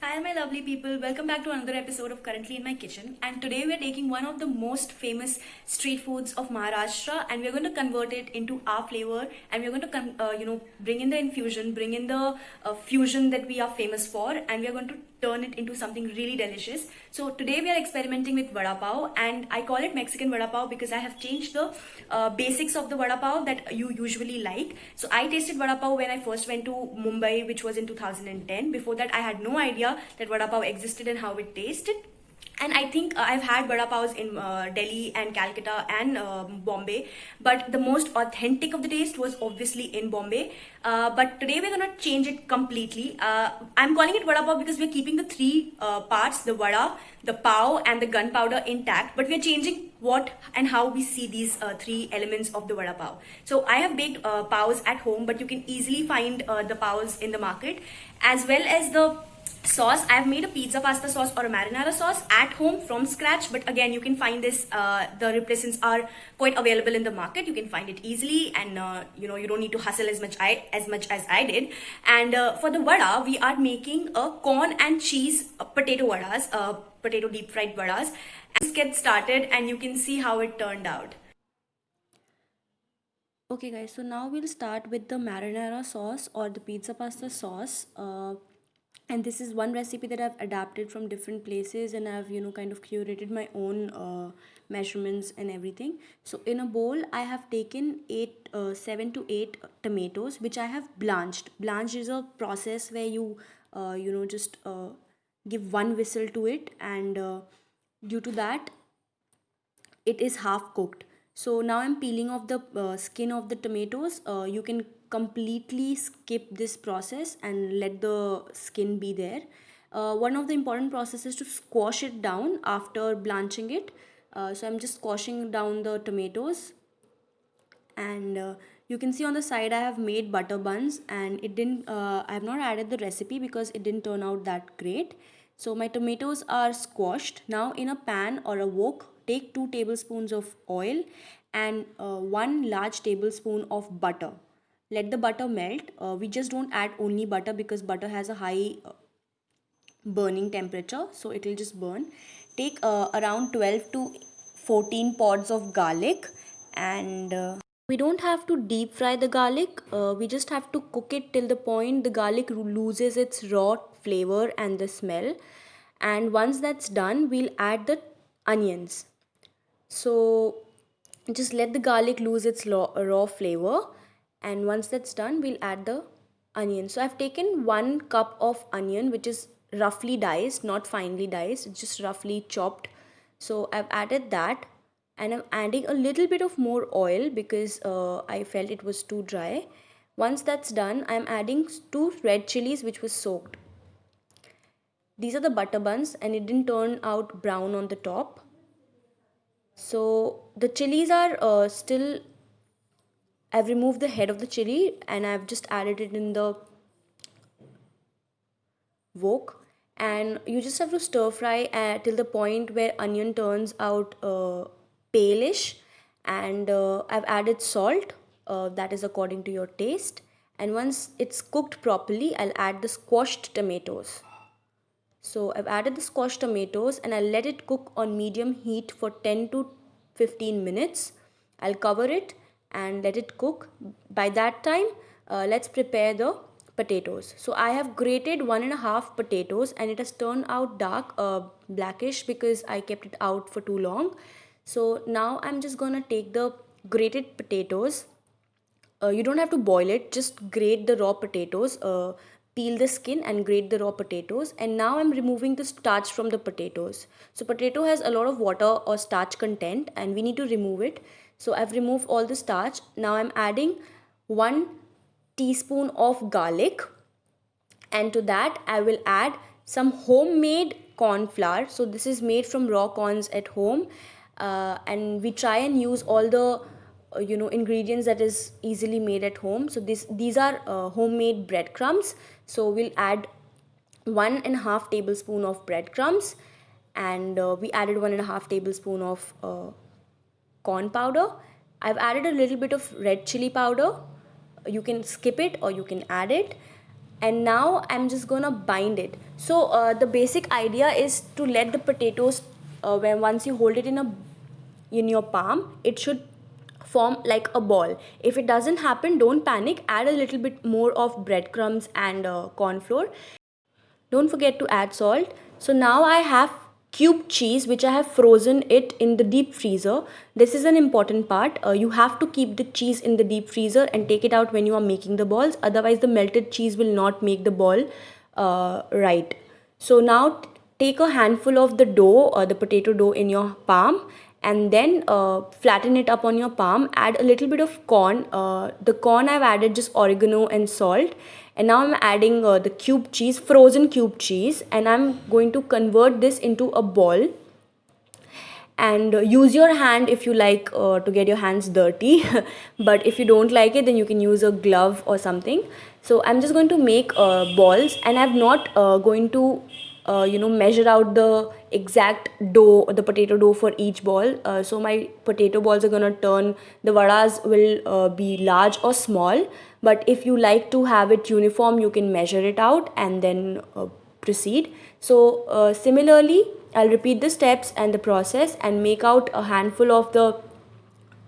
Hi, my lovely people. Welcome back to another episode of Currently in My Kitchen. And today we're taking one of the most famous street foods of Maharashtra, and we're going to convert it into our flavor. And we're going to, bring in the infusion, bring in the fusion that we are famous for, and we're going to turn it into something really delicious. So today we are experimenting with vada pav, and I call it Mexican vada pav because I have changed the basics of the vada pav that you usually like. So I tasted vada pav when I first went to Mumbai, which was in 2010. Before that, I had no idea that vada pav existed and how it tasted. And I think I've had vada pavs in Delhi and Calcutta and Bombay, but the most authentic of the taste was obviously in Bombay. But today we're gonna change it completely. I'm calling it vada pav because we're keeping the three parts: the vada, the pav, and the gunpowder intact. But we're changing what and how we see these three elements of the vada pav. So I have baked pavs at home, but you can easily find the pavs in the market, as well as the sauce. I've made a pizza pasta sauce or a marinara sauce at home from scratch, but again, you can find this. The replacements are quite available in the market. You can find it easily, and you don't need to hustle as much as I did. And for the vada, we are making a corn and cheese potato vadas, potato deep fried vadas. Let's get started, and you can see how it turned out. Okay guys, so now we'll start with the marinara sauce or the pizza pasta sauce. And this is one recipe that I've adapted from different places, and I've kind of curated my own measurements and everything. So in a bowl I have taken 7 to 8 tomatoes, which I have blanched. Blanched is a process where you just give one whistle to it, and due to that it is half cooked. So now I'm peeling off the skin of the tomatoes. You can completely skip this process and let the skin be there. One of the important processes is to squash it down after blanching it. So I'm just squashing down the tomatoes, and you can see on the side I have made butter buns, and it didn't I have not added the recipe because it didn't turn out that great. So my tomatoes are squashed. Now in a pan or a wok, take 2 tablespoons of oil and 1 large tablespoon of butter. Let the butter melt. We just don't add only butter because butter has a high burning temperature, so it will just burn. Take around 12 to 14 pods of garlic, and we don't have to deep fry the garlic. We just have to cook it till the point the garlic loses its raw flavor and the smell. And once that's done, we'll add the onions. So just let the garlic lose its raw flavor, and once that's done, we'll add the onion. So I've taken 1 cup of onion, which is roughly diced, not finely diced, it's just roughly chopped. So I've added that, and I'm adding a little bit of more oil because I felt it was too dry. Once that's done, I'm adding 2 red chilies which was soaked. These are the butter buns, and it didn't turn out brown on the top. So the chilies are still, I've removed the head of the chili and I've just added it in the wok. And you just have to stir fry till the point where onion turns out palish. And I've added salt, that is according to your taste. And once it's cooked properly, I'll add the squashed tomatoes. So I've added the squashed tomatoes and I'll let it cook on medium heat for 10 to 15 minutes. I'll cover it and let it cook. By that time, let's prepare the potatoes. So I have grated 1.5 potatoes, and it has turned out dark blackish because I kept it out for too long. So now I'm just gonna take the grated potatoes. You don't have to boil it, just grate the raw potatoes. Peel the skin and grate the raw potatoes. And now I'm removing the starch from the potatoes. So potato has a lot of water or starch content, and we need to remove it. So I've removed all the starch. Now I'm adding 1 teaspoon of garlic, and to that I will add some homemade corn flour. So this is made from raw corns at home, and we try and use all the ingredients that is easily made at home. So these are homemade breadcrumbs. So we'll add 1.5 tablespoon of breadcrumbs, and we added 1.5 tablespoon of corn powder. I've added a little bit of red chili powder. You can skip it or you can add it. and now I'm just gonna bind it. So the basic idea is to let the potatoes, when once you hold it in your palm, it should form like a ball. If it doesn't happen, don't panic, add a little bit more of breadcrumbs and corn flour. Don't forget to add salt. So now I have cubed cheese which I have frozen it in the deep freezer. This is an important part. You have to keep the cheese in the deep freezer and take it out when you are making the balls. Otherwise the melted cheese will not make the ball right. So now take a handful of the dough or the potato dough in your palm, and then flatten it up on your palm. Add a little bit of corn. The corn I've added just oregano and salt, and now I'm adding the cube cheese, frozen cube cheese, and I'm going to convert this into a ball. And use your hand if you like to get your hands dirty but if you don't like it, then you can use a glove or something. So I'm just going to make balls, and I'm not going to measure out the exact dough, the potato dough for each ball. So my potato balls are going to turn, the vadas will be large or small, but if you like to have it uniform, you can measure it out and then proceed. So similarly, I'll repeat the steps and the process and make out a handful of the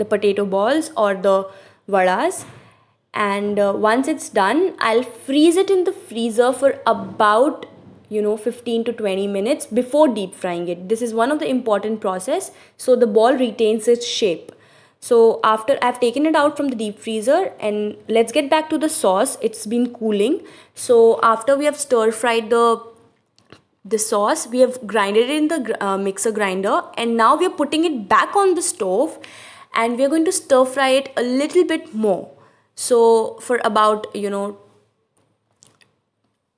potato balls or the vadas. And once it's done, I'll freeze it in the freezer for about 15 to 20 minutes before deep frying it. This is one of the important process, so the ball retains its shape. So after I've taken it out from the deep freezer, and let's get back to the sauce. It's been cooling. So after we have stir fried the sauce, we have grinded it in the mixer grinder, and now we are putting it back on the stove, and we are going to stir fry it a little bit more. So for about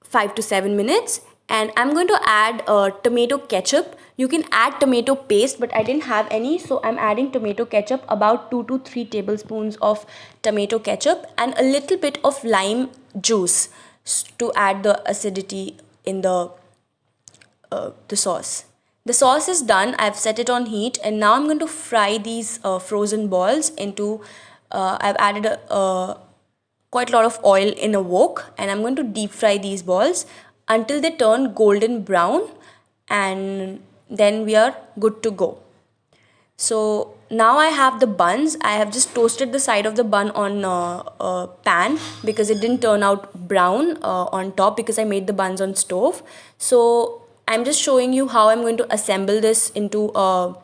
5 to 7 minutes, and I'm going to add tomato ketchup. You can add tomato paste, but I didn't have any, so I'm adding tomato ketchup, about 2 to 3 tablespoons of tomato ketchup, and a little bit of lime juice to add the acidity in the sauce. The sauce is done. I've set it on heat, and now I'm going to fry these frozen balls into. I've added quite a lot of oil in a wok, and I'm going to deep fry these balls until they turn golden brown, and then we are good to go. So now I have the buns. I have just toasted the side of the bun on a pan because it didn't turn out brown on top because I made the buns on stove. So I'm just showing you how I'm going to assemble this into a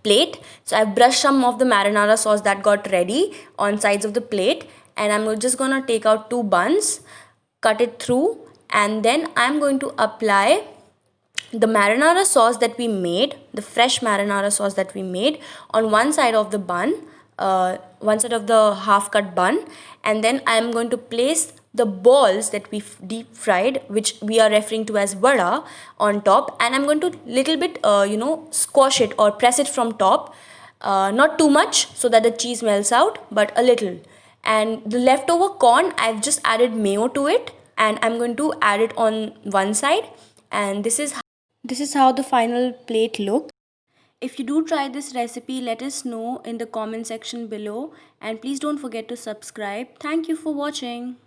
plate. So I've brushed some of the marinara sauce that got ready on sides of the plate, and I'm just gonna take out 2 buns, cut it through, and then I'm going to apply the marinara sauce that we made, the fresh marinara sauce that we made, on one side of the bun, one side of the half cut bun, and then I'm going to place the balls that we deep fried, which we are referring to as vada, on top, and I'm going to little bit squash it or press it from top, not too much so that the cheese melts out, but a little. And the leftover corn, I've just added mayo to it, and I'm going to add it on one side, and this is how the final plate looks. If you do try this recipe, let us know in the comment section below, and please don't forget to subscribe. Thank you for watching.